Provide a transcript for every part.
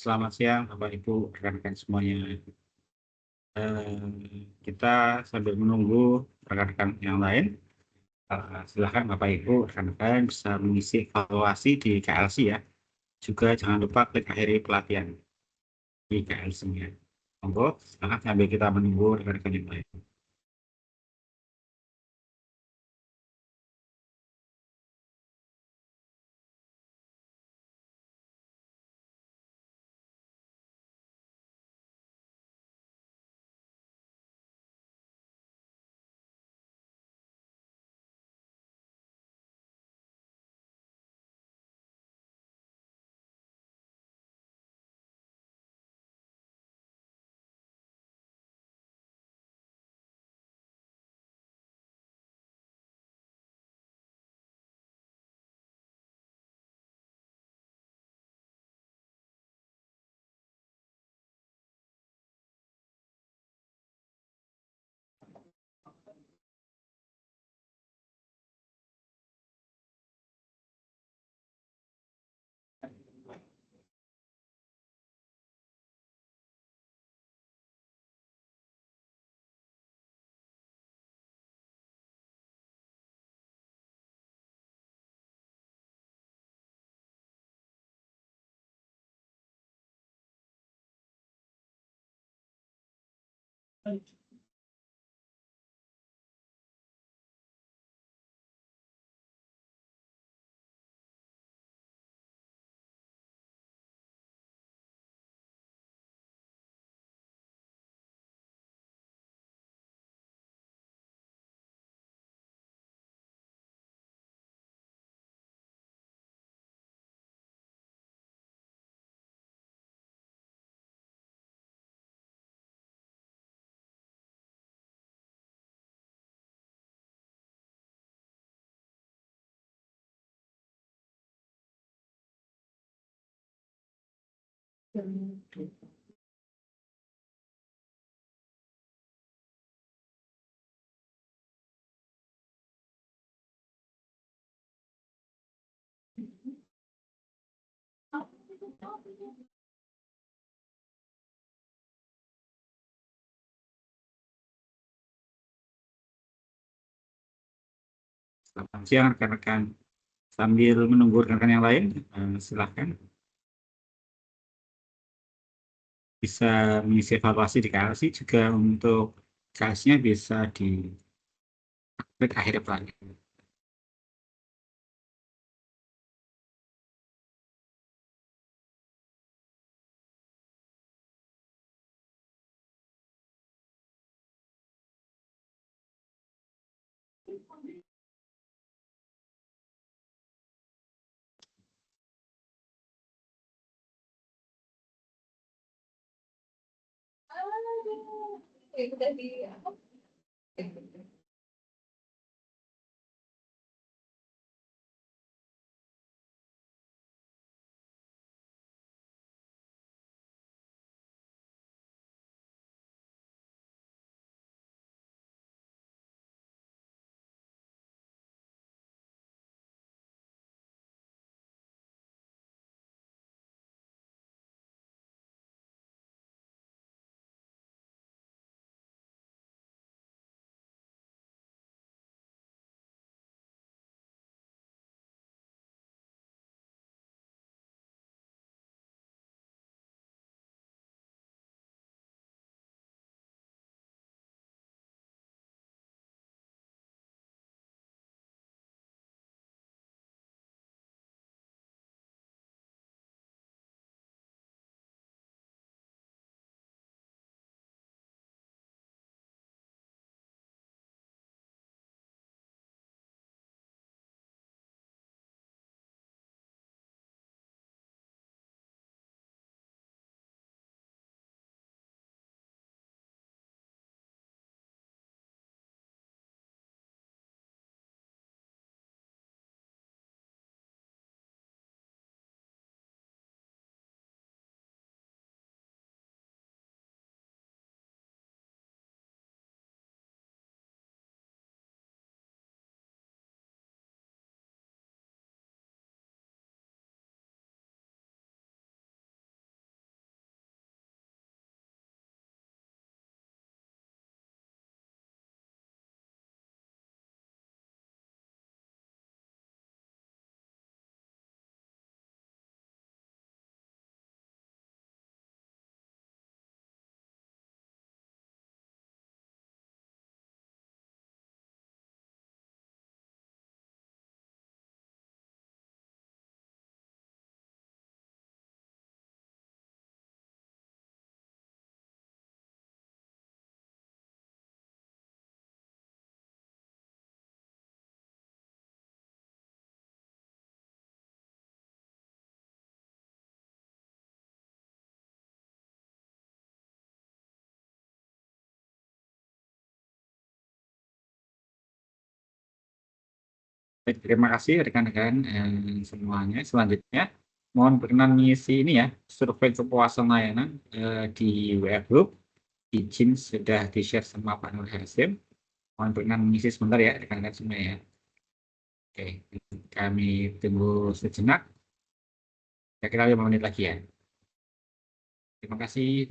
Selamat siang, Bapak Ibu, rekan-rekan semuanya. Kita sambil menunggu rekan-rekan yang lain, silakan Bapak Ibu, rekan-rekan bisa mengisi evaluasi di KLC ya. Juga jangan lupa klik akhiri pelatihan di KLC-nya. Monggo, silakan sambil kita menunggu rekan-rekan yang lain. Selamat siang rekan-rekan. Sambil menunggu rekan-rekan yang lain, silakan bisa mengisi evaluasi di KLC. Juga untuk KLC-nya bisa di klik akhiri pelatihan. Baik, terima kasih rekan-rekan semuanya. Selanjutnya, mohon berkenan mengisi ini ya, survei kepuasan layanan di WA Group. Izin sudah di-share sama Pak Nur Hasim. Mohon berkenan mengisi sebentar ya rekan-rekan semua ya. Oke, kami tunggu sejenak. Kira-kira 5 menit lagi ya. Terima kasih.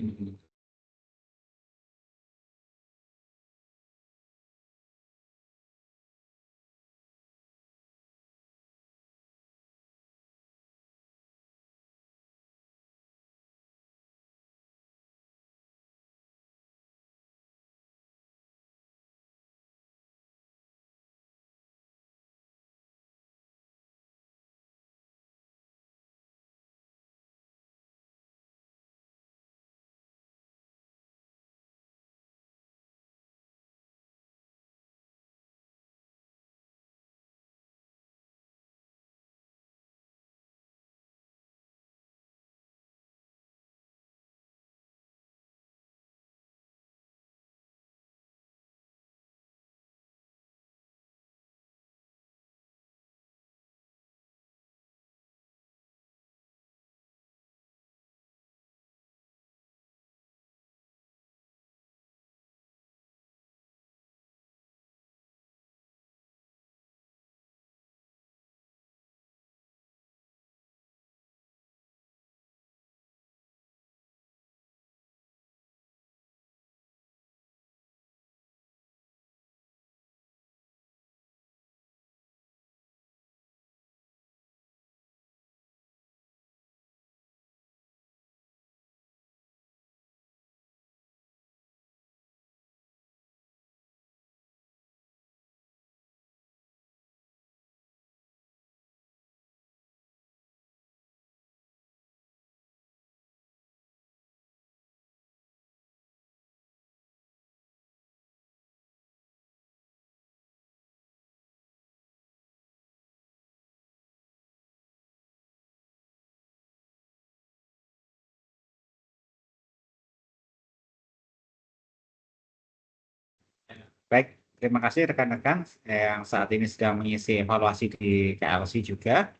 Baik, terima kasih rekan-rekan yang saat ini sedang mengisi evaluasi di KLC juga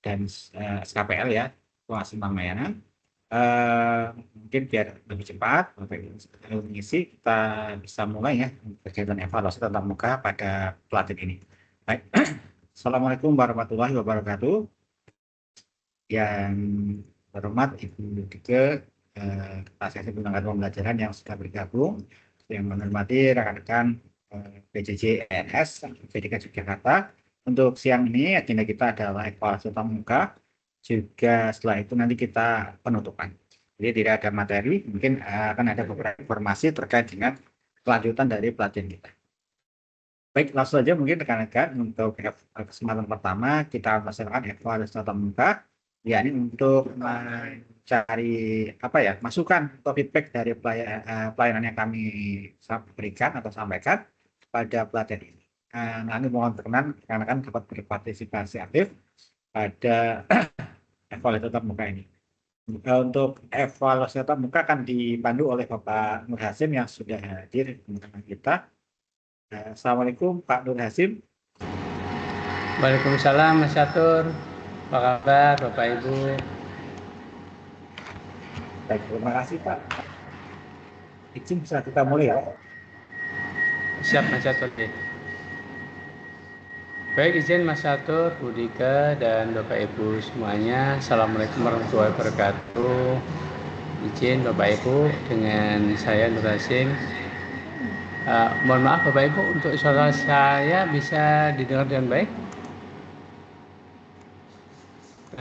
dan SKPL ya, evaluasi bank layanan. Mungkin biar lebih cepat, Bapak Ibu mengisi, kita bisa mulai ya kegiatan evaluasi tatap muka pada pelatihan ini. Baik, Assalamualaikum warahmatullahi wabarakatuh. Yang terhormat Ibu Dike, Kepala Seksi Penyelenggara Pembelajaran yang sudah bergabung, yang menghormati rekan-rekan PJJ ENS PDK Yogyakarta. Untuk siang ini agenda kita adalah evaluasi tatap muka, juga setelah itu nanti kita penutupan. Jadi tidak ada materi, mungkin akan ada beberapa informasi terkait dengan kelanjutan dari pelatihan kita. Baik, langsung saja mungkin rekan-rekan untuk kesempatan pertama kita melaksanakan evaluasi tatap muka, yakni untuk mencari apa ya masukan atau feedback dari pelayanan yang kami berikan atau sampaikan pada pelatihan ini. Nanti mohon berkenan rekan-rekan dapat berpartisipasi aktif pada evaluasi tatap muka ini. Untuk evaluasi tatap muka akan dipandu oleh Bapak Nur Hasim yang sudah hadir di tengah kita. Assalamualaikum Pak Nur Hasim. Waalaikumsalam Mas Catur. Apa kabar Bapak Ibu? Baik, terima kasih Pak. Izin bisa kita mulai ya. Siap Mas Catur. Baik, izin Mas Catur, Bu Dika, dan Bapak Ibu semuanya. Assalamualaikum warahmatullahi wabarakatuh. Izin Bapak Ibu dengan saya Nur Hasim. Mohon maaf Bapak Ibu, untuk suara saya bisa didengar dengan baik?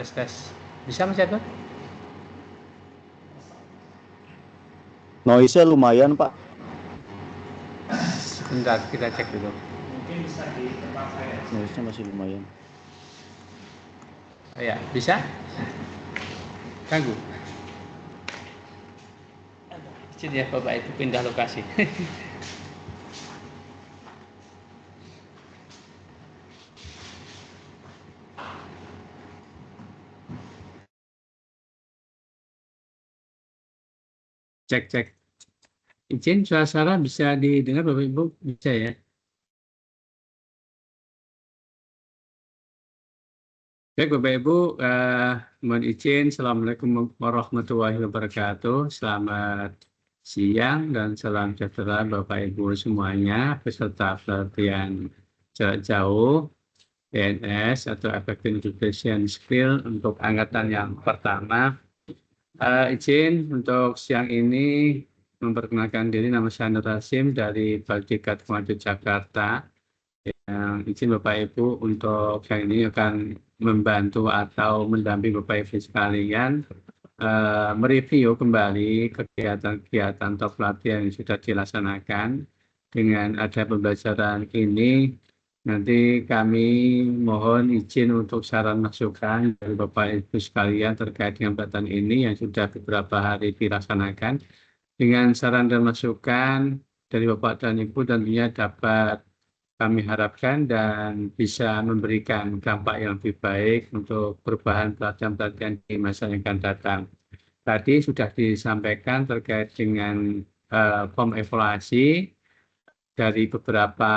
Tes. Bisa Mas Catur? Noise-nya lumayan, Pak. Sebentar, kita cek dulu. Mungkin bisa di tempat saya. Noise-nya masih lumayan. Ya, bisa? Ganggu? Izin ya Bapak Ibu pindah lokasi. Cek. Izin suara bisa didengar Bapak Ibu? Bisa ya? Baik Bapak Ibu, mohon izin. Assalamualaikum warahmatullahi wabarakatuh. Selamat siang dan salam sejahtera Bapak Ibu semuanya peserta pelatihan jarak jauh PNS atau Effective Education Skill untuk angkatan yang pertama. Izin untuk siang ini memperkenalkan diri, nama saya Nur Hasim dari Baldikat Kemajuan Jakarta. Izin Bapak Ibu untuk siang ini akan membantu atau mendampingi Bapak Ibu sekalian mereview kembali kegiatan-kegiatan atau pelatihan yang sudah dilaksanakan. Dengan ada pembelajaran ini, nanti kami mohon izin untuk saran masukan dari Bapak Ibu sekalian terkait dengan pelatihan ini yang sudah beberapa hari dilaksanakan. Dengan saran dan masukan dari Bapak dan Ibu tentunya dapat kami harapkan dan bisa memberikan dampak yang lebih baik untuk perubahan pelatihan-pelatihan di masa yang akan datang. Tadi sudah disampaikan terkait dengan form evaluasi dari beberapa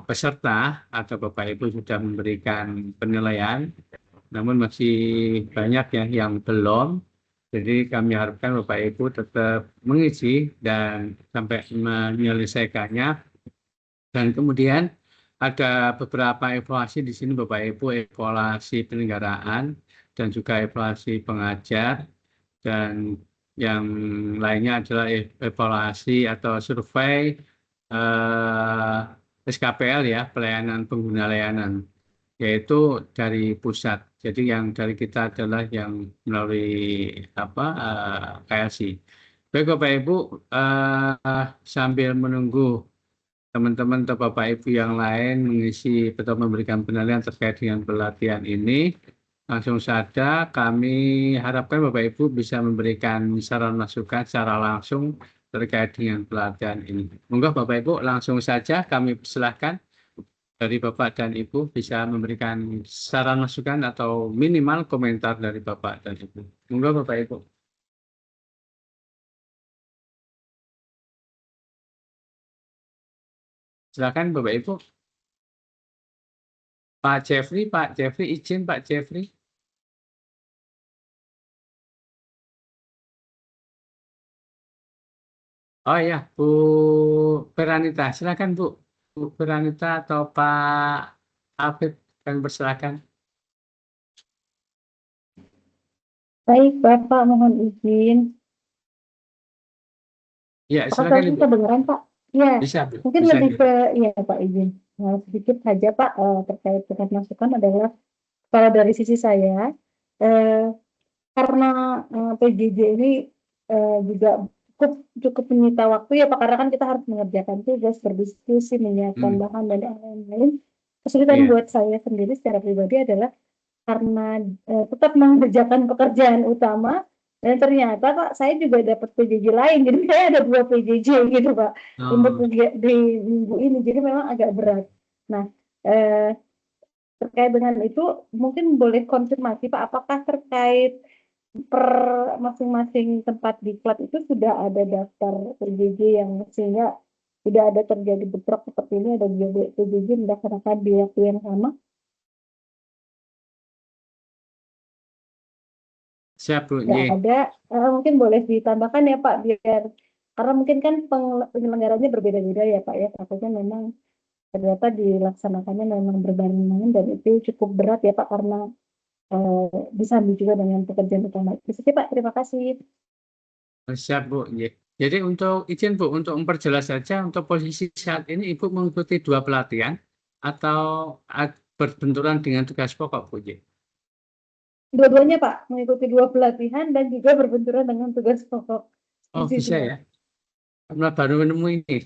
peserta atau Bapak Ibu sudah memberikan penilaian, namun masih banyak yang belum. Jadi kami harapkan Bapak Ibu tetap mengisi dan sampai menyelesaikannya. Dan kemudian ada beberapa evaluasi di sini Bapak Ibu, evaluasi penyelenggaraan dan juga evaluasi pengajar, dan yang lainnya adalah evaluasi atau survei SKPL ya, pelayanan pengguna layanan, yaitu dari pusat. Jadi yang dari kita adalah yang melalui KLC. Baik Bapak Ibu, sambil menunggu teman-teman atau Bapak Ibu yang lain mengisi atau memberikan penilaian terkait dengan pelatihan ini, langsung saja kami harapkan Bapak Ibu bisa memberikan saran masukan secara langsung terkait dengan pelatihan ini. Monggo Bapak Ibu langsung saja kami persilahkan dari Bapak dan Ibu bisa memberikan saran masukan atau minimal komentar dari Bapak dan Ibu. Monggo Bapak Ibu. Silakan Bapak Ibu. Pak Jeffrey, izin Pak Jeffrey. Oh ya, Bu Feranita, silakan Bu Feranita atau Pak Afif, kami persilakan. Baik, Bapak, mohon izin. Ya, Apakah silakan Ibu. bisa dengeran, Pak? Ya, Bisa, Bu. mungkin Bisa, lebih Bu. ke, ya Pak, izin. Nah, sedikit saja, Pak, terkait dengan masukan adalah, kalau dari sisi saya, karena PJJ ini juga cukup menyita waktu ya Pak, karena kan kita harus mengerjakan tugas, berdiskusi, menyiapkan bahan, dan lain-lain. Kesulitan buat saya sendiri secara pribadi adalah karena tetap mengerjakan pekerjaan utama, dan ternyata Pak saya juga dapat PJJ lain, jadi saya ada 2 PJJ gitu Pak untuk di minggu ini, jadi memang agak berat. Nah, terkait dengan itu mungkin boleh konfirmasi Pak, apakah terkait per masing-masing tempat diklat itu sudah ada daftar PJJ yang sehingga tidak ada terjadi bentrok seperti ini, ada juga PJJ melaksanakan di waktu yang sama? Siap Bu. Nggak ada, mungkin boleh ditambahkan ya Pak, biar karena mungkin kan penyelenggaranya berbeda-beda ya Pak ya, takutnya memang ternyata dilaksanakannya memang berbarengan dan itu cukup berat ya Pak, karena disambung juga dengan pekerjaan utama. Itu saja Pak, terima kasih. Siap Bu. Jadi untuk izin Bu, untuk memperjelas saja, untuk posisi saat ini Ibu mengikuti 2 pelatihan atau berbenturan dengan tugas pokok Bu? Dua-duanya Pak, mengikuti 2 pelatihan dan juga berbenturan dengan tugas pokok. Oh bisa ya, karena baru menemu ini.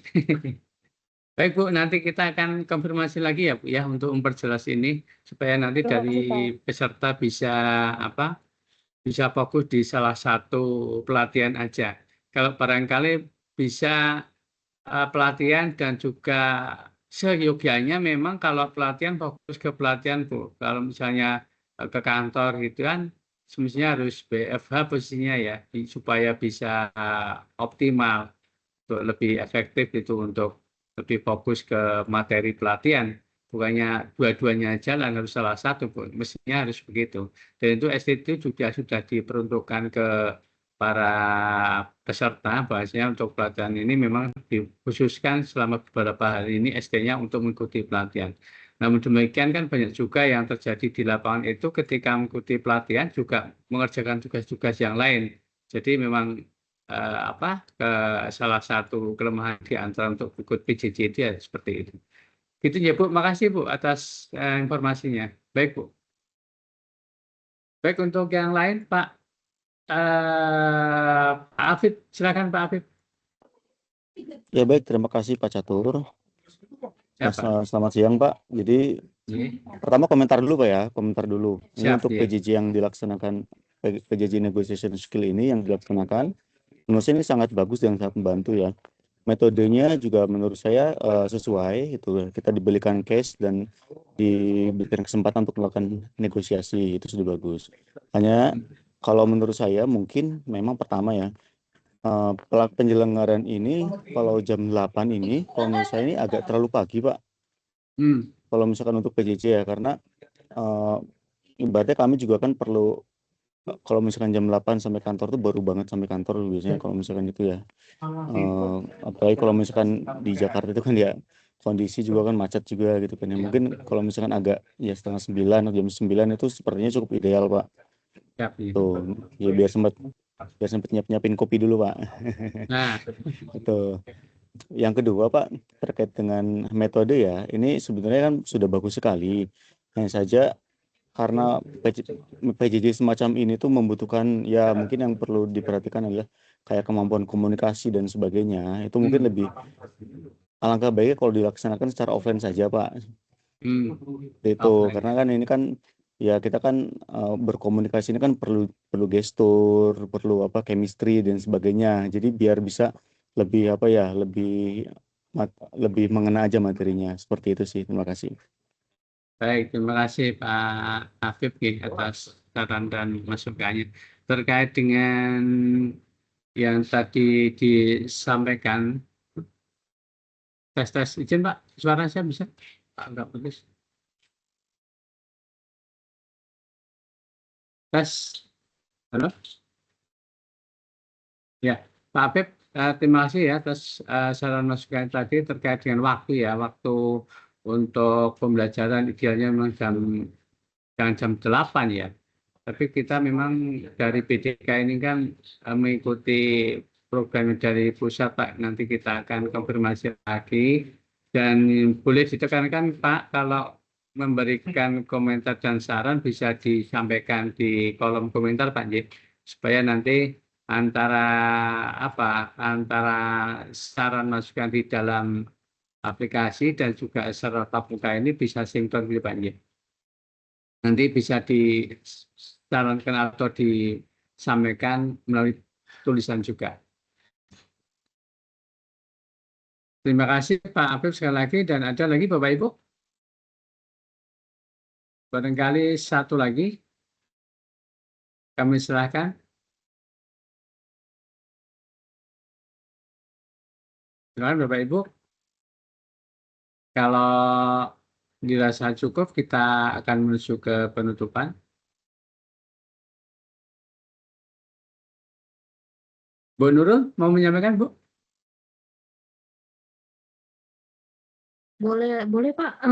Baik Bu, nanti kita akan konfirmasi lagi ya Bu ya, untuk memperjelas ini supaya nanti dari peserta bisa bisa fokus di salah satu pelatihan aja. Kalau barangkali bisa pelatihan dan juga seyogianya memang kalau pelatihan fokus ke pelatihan Bu. Kalau misalnya ke kantor gitu kan semestinya harus BFH posisinya ya, supaya bisa optimal, untuk lebih efektif itu, untuk lebih fokus ke materi pelatihan. bukannya dua-duanya jalan, harus salah satu, Bu. Mestinya harus begitu. Dan itu ST itu juga sudah diperuntukkan ke para peserta, bahwasanya untuk pelatihan ini memang dikhususkan selama beberapa hari ini ST-nya untuk mengikuti pelatihan. Namun demikian kan banyak juga yang terjadi di lapangan itu ketika mengikuti pelatihan juga mengerjakan tugas-tugas yang lain. Jadi memang salah satu kelemahan di antara untuk ikut PJJ itu ya seperti itu. Gitu ya Bu, makasih Bu atas informasinya. Baik Bu. Baik untuk yang lain Pak Afif, silakan Pak Afif. Ya baik, terima kasih Pak Catur. Siapa? Selamat siang Pak. Jadi pertama komentar dulu Pak ya, komentar dulu. Ini Siap, untuk ya. PJJ yang dilaksanakan, PJJ negotiation skill ini yang dilaksanakan, menurut saya ini sangat bagus dan sangat membantu ya. Metodenya juga menurut saya sesuai, itu kita diberikan case dan diberikan kesempatan untuk melakukan negosiasi, itu sudah bagus. Hanya kalau menurut saya mungkin memang pertama ya, penyelenggaraan ini kalau jam 8 ini, kalau menurut saya ini agak terlalu pagi Pak. Kalau misalkan untuk PJJ ya, karena ibaratnya kami juga kan perlu, kalau misalkan jam 8 sampai kantor tuh baru banget sampai kantor biasanya kalau misalkan itu ya. Apalagi kalau misalkan di Jakarta itu kan ya kondisi juga kan macet juga gitu kan ya. Mungkin kalau misalkan agak ya 8:30 atau jam 9 itu sepertinya cukup ideal Pak. Siap, ya. Tuh, ya biar sempat nyiapin kopi dulu Pak. Nah, itu. Yang kedua Pak, terkait dengan metode ya, ini sebenarnya kan sudah bagus sekali. Hanya saja karena PJJ semacam ini tuh membutuhkan ya mungkin yang perlu diperhatikan adalah kayak kemampuan komunikasi dan sebagainya. Itu mungkin lebih alangkah baiknya kalau dilaksanakan secara offline saja Pak. Itu karena kan ini kan ya kita kan berkomunikasi ini kan perlu gestur, perlu chemistry dan sebagainya. Jadi biar bisa lebih lebih mengena aja materinya. Seperti itu sih. Terima kasih. Baik, terima kasih Pak Afif atas saran dan masukannya. Terkait dengan yang tadi disampaikan, tes izin Pak, suara saya bisa? Pak, enggak bagus. Tes, halo? Ya, Pak Afif, terima kasih ya atas saran masukan tadi terkait dengan waktu ya, waktu untuk pembelajaran idealnya memang jangan jam 8 ya. Tapi kita memang dari BDK ini kan mengikuti program dari pusat Pak. Nanti kita akan konfirmasi lagi. Dan boleh ditekankan Pak, kalau memberikan komentar dan saran bisa disampaikan di kolom komentar Pak J. Supaya nanti antara saran masukan di dalam aplikasi dan juga secara tatap muka ini bisa sinkron gitu Pak J. Nanti bisa disarankan atau disampaikan melalui tulisan juga. Terima kasih Pak Afif sekali lagi, dan ada lagi Bapak Ibu? Barangkali satu lagi kami serahkan. Silakan Bapak Ibu. Kalau dirasa cukup, kita akan menuju ke penutupan. Bu Nurul mau menyampaikan Bu? Boleh Pak.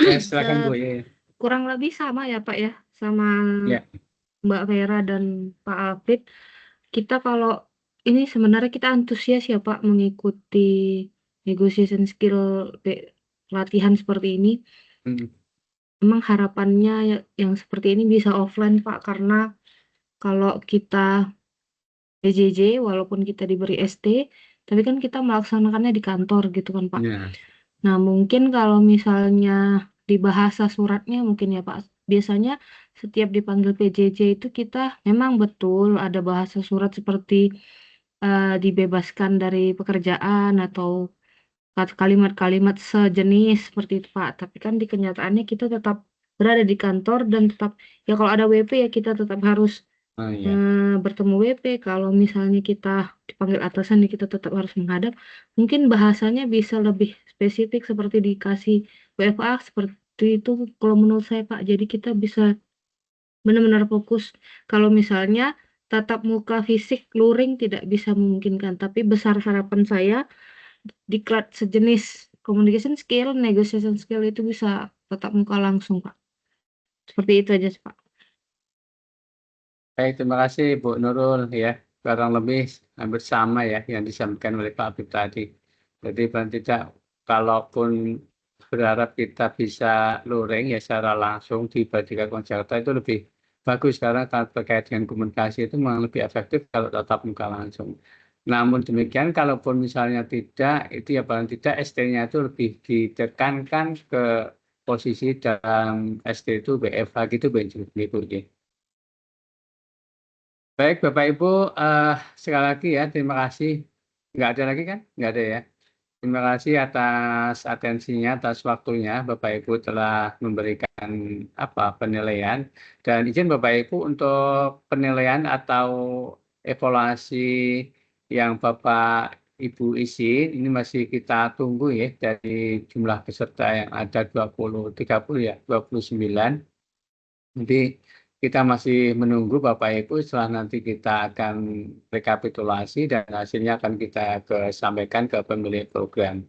Ya, silakan Bu. Ya. Kurang lebih sama ya Pak ya, sama Ya. Mbak Vera dan Pak Afif. Kita kalau ini sebenarnya kita antusias ya Pak mengikuti negotiation skill pelatihan seperti ini. Memang harapannya yang seperti ini bisa offline Pak, karena kalau kita PJJ walaupun kita diberi ST, tapi kan kita melaksanakannya di kantor gitu kan Pak. Ya. Nah mungkin kalau misalnya di bahasa suratnya mungkin ya Pak, biasanya setiap dipanggil PJJ itu kita memang betul ada bahasa surat seperti dibebaskan dari pekerjaan atau kalimat-kalimat sejenis seperti itu Pak. Tapi kan di kenyataannya kita tetap berada di kantor dan tetap ya kalau ada WP ya kita tetap harus bertemu WP. Kalau misalnya kita dipanggil atasan ya kita tetap harus menghadap. Mungkin bahasanya bisa lebih spesifik seperti dikasih WFA seperti itu kalau menurut saya Pak. Jadi kita bisa benar-benar fokus. Kalau misalnya tatap muka fisik luring tidak bisa memungkinkan, tapi besar harapan saya diklat sejenis communication skill, negotiation skill itu bisa tatap muka langsung Pak. Seperti itu aja Pak. Baik, terima kasih Bu Nurul ya. Kurang lebih hampir sama ya yang disampaikan oleh Pak Habib tadi. Jadi paling tidak kalaupun berharap kita bisa luring ya secara langsung di Bardika Jakarta itu lebih bagus karena terkait dengan komunikasi itu memang lebih efektif kalau tatap muka langsung. Namun demikian kalaupun misalnya tidak, itu ya paling tidak ST-nya itu lebih ditekankan ke posisi dalam ST itu WFH gitu Bu ya. Baik Bapak Ibu, sekali lagi ya terima kasih. Nggak ada lagi kan? Nggak ada ya. Terima kasih atas atensinya, atas waktunya Bapak Ibu telah memberikan penilaian. Dan izin Bapak Ibu untuk penilaian atau evaluasi yang Bapak Ibu isi, ini masih kita tunggu ya dari jumlah peserta yang ada 30 ya, 29. Nanti kita masih menunggu Bapak Ibu setelah nanti kita akan rekapitulasi dan hasilnya akan kita sampaikan ke pemilik program.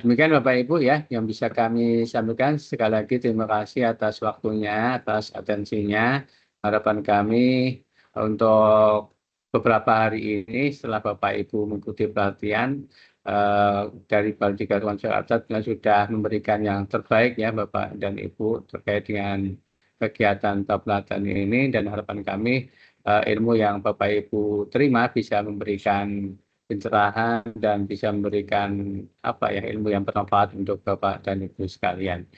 Demikian Bapak Ibu ya yang bisa kami sampaikan. Sekali lagi terima kasih atas waktunya, atas atensinya. Harapan kami untuk beberapa hari ini setelah Bapak Ibu mengikuti pelatihan dari Bardika Jakarta sudah memberikan yang terbaik ya Bapak dan Ibu terkait dengan kegiatan pelatihan ini, dan harapan kami ilmu yang Bapak Ibu terima bisa memberikan pencerahan dan bisa memberikan ilmu yang bermanfaat untuk Bapak dan Ibu sekalian.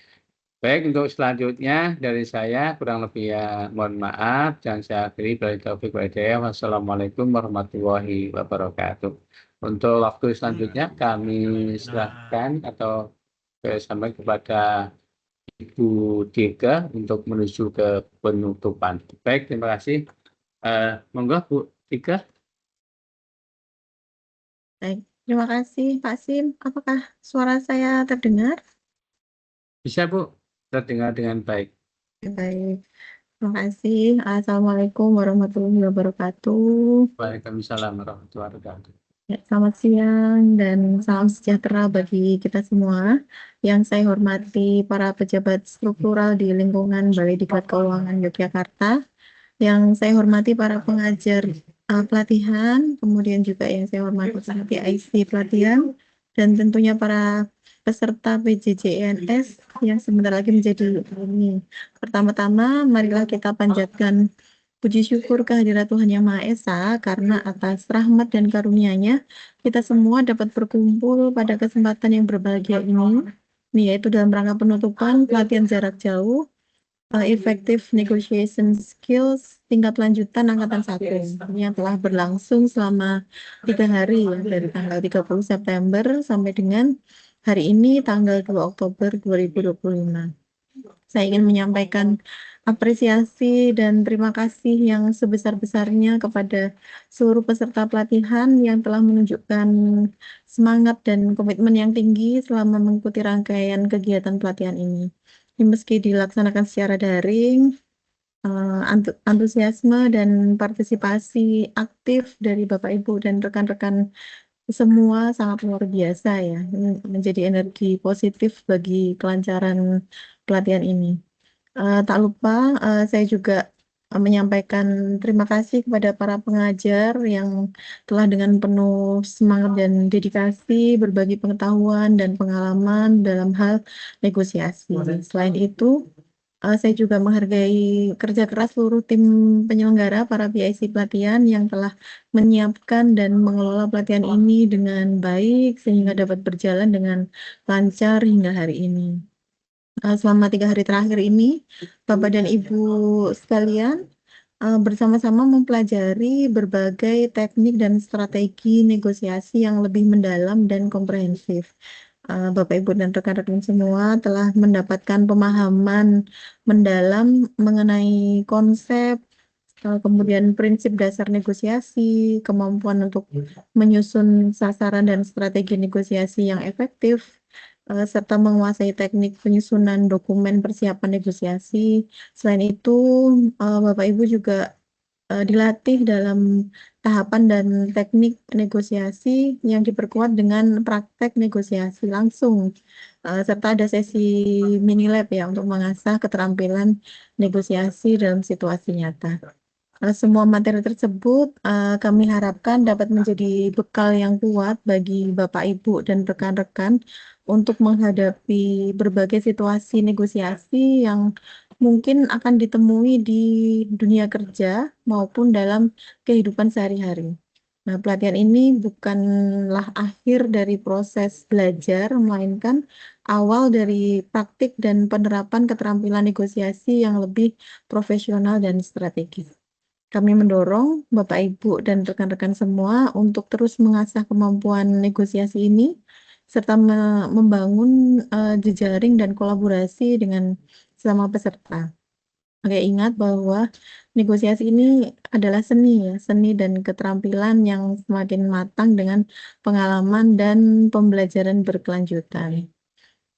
Baik, untuk selanjutnya dari saya kurang lebih ya mohon maaf dan saya akhiri dari taufik wa hidayah. Wassalamualaikum warahmatullahi wabarakatuh. Untuk waktu selanjutnya kami serahkan atau sampai kepada Ibu Dika untuk menuju ke penutupan. Baik, terima kasih. Monggo Bu Dika. Baik, terima kasih Pak Sim. Apakah suara saya terdengar? Bisa Bu, terdengar dengan baik. Baik, terima kasih. Assalamualaikum warahmatullahi wabarakatuh. Waalaikumsalam warahmatullahi wabarakatuh. Ya, selamat siang dan salam sejahtera bagi kita semua. Yang saya hormati para pejabat struktural di lingkungan Balai Diklat Keuangan Yogyakarta. Yang saya hormati para pengajar pelatihan, kemudian juga yang saya hormati para PIC pelatihan, dan tentunya para peserta PJJ-ENS yang sebentar lagi menjadi alumni. Pertama-tama, marilah kita panjatkan puji syukur kehadirat Tuhan Yang Maha Esa karena atas rahmat dan karunia-Nya kita semua dapat berkumpul pada kesempatan yang berbahagia ini, yaitu dalam rangka penutupan pelatihan jarak jauh Effective Negotiation Skills tingkat lanjutan angkatan 1 yang telah berlangsung selama 3 hari ya, dari tanggal 30 September sampai dengan hari ini tanggal 2 Oktober 2025. Saya ingin menyampaikan apresiasi dan terima kasih yang sebesar-besarnya kepada seluruh peserta pelatihan yang telah menunjukkan semangat dan komitmen yang tinggi selama mengikuti rangkaian kegiatan pelatihan ini. Meski dilaksanakan secara daring, antusiasme dan partisipasi aktif dari Bapak Ibu dan rekan-rekan semua sangat luar biasa ya, menjadi energi positif bagi kelancaran pelatihan ini. Tak lupa saya juga menyampaikan terima kasih kepada para pengajar yang telah dengan penuh semangat dan dedikasi berbagi pengetahuan dan pengalaman dalam hal negosiasi. Selain itu, saya juga menghargai kerja keras seluruh tim penyelenggara para PIC pelatihan yang telah menyiapkan dan mengelola pelatihan ini dengan baik sehingga dapat berjalan dengan lancar hingga hari ini. Selama 3 hari terakhir ini, Bapak dan Ibu sekalian bersama-sama mempelajari berbagai teknik dan strategi negosiasi yang lebih mendalam dan komprehensif. Bapak, Ibu, dan rekan-rekan semua telah mendapatkan pemahaman mendalam mengenai konsep, kemudian prinsip dasar negosiasi, kemampuan untuk menyusun sasaran dan strategi negosiasi yang efektif, serta menguasai teknik penyusunan dokumen persiapan negosiasi. Selain itu, Bapak Ibu juga dilatih dalam tahapan dan teknik negosiasi yang diperkuat dengan praktek negosiasi langsung, serta ada sesi mini lab ya untuk mengasah keterampilan negosiasi dalam situasi nyata. Semua materi tersebut kami harapkan dapat menjadi bekal yang kuat bagi Bapak, Ibu, dan rekan-rekan untuk menghadapi berbagai situasi negosiasi yang mungkin akan ditemui di dunia kerja maupun dalam kehidupan sehari-hari. Nah, pelatihan ini bukanlah akhir dari proses belajar, melainkan awal dari praktik dan penerapan keterampilan negosiasi yang lebih profesional dan strategis. Kami mendorong Bapak, Ibu, dan rekan-rekan semua untuk terus mengasah kemampuan negosiasi ini, serta membangun jejaring dan kolaborasi dengan sesama peserta. Oke, ingat bahwa negosiasi ini adalah seni ya, seni dan keterampilan yang semakin matang dengan pengalaman dan pembelajaran berkelanjutan.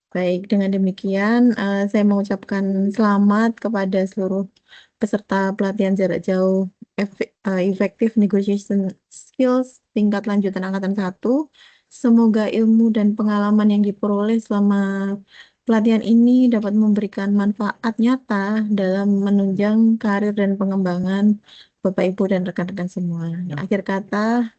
Baik, dengan demikian saya mengucapkan selamat kepada seluruh peserta pelatihan jarak jauh Effective Negotiation Skills tingkat lanjutan angkatan 1. Semoga ilmu dan pengalaman yang diperoleh selama pelatihan ini dapat memberikan manfaat nyata dalam menunjang karir dan pengembangan Bapak, Ibu, dan rekan-rekan semua. Akhir kata,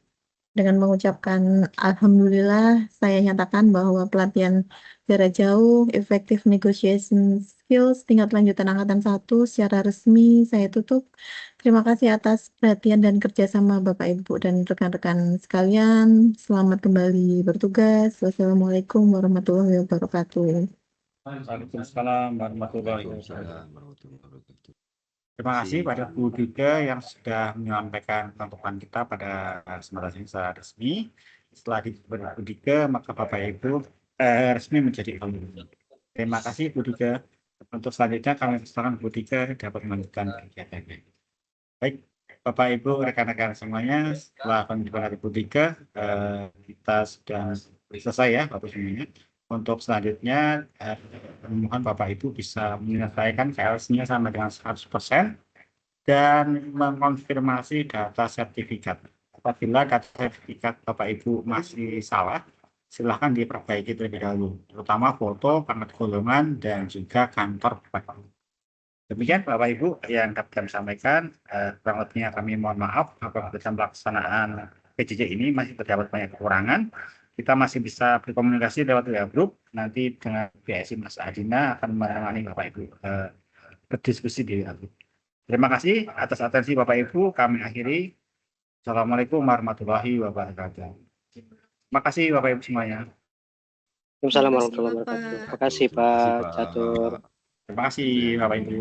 dengan mengucapkan Alhamdulillah, saya nyatakan bahwa pelatihan jarak jauh Effective Negotiation Skills tingkat lanjutan angkatan 1 secara resmi saya tutup. Terima kasih atas perhatian dan kerjasama Bapak, Ibu, dan rekan-rekan sekalian. Selamat kembali bertugas. Wassalamualaikum warahmatullahi wabarakatuh. Waalaikumsalam warahmatullahi wabarakatuh. Waalaikumsalam warahmatullahi wabarakatuh. Terima kasih pada Bu Dike yang sudah menyampaikan penutupan kita pada kesempatan ini secara resmi. Setelah diberi Bu Dike, maka Bapak Ibu resmi menjadi alumni. Terima kasih Bu Dike. Untuk selanjutnya kami persilakan Bu Dike dapat melanjutkan kegiatannya. Baik, Bapak Ibu rekan-rekan semuanya, setelah penutupan dari Bu Dike, kita sudah selesai ya Bapak semuanya. Untuk selanjutnya, mohon Bapak Ibu bisa menyelesaikan KLS-nya sampai dengan 100% dan mengonfirmasi data sertifikat. Apabila data sertifikat Bapak Ibu masih salah, silahkan diperbaiki terlebih dahulu, terutama foto, pangkat golongan, dan juga kantor Bapak Ibu. Demikian Bapak Ibu yang dapat kami sampaikan. Kurang lebihnya kami mohon maaf apabila dalam pelaksanaan PJJ ini masih terdapat banyak kekurangan. Kita masih bisa berkomunikasi lewat WA Group. Nanti dengan BSI Mas Adina akan menemani Bapak Ibu berdiskusi di WA Group. Terima kasih atas atensi Bapak Ibu. Kami akhiri. Assalamualaikum warahmatullahi wabarakatuh. Terima kasih Bapak Ibu semuanya. Waalaikumsalam warahmatullahi wabarakatuh. Terima kasih Pak Catur. Terima kasih Bapak Ibu.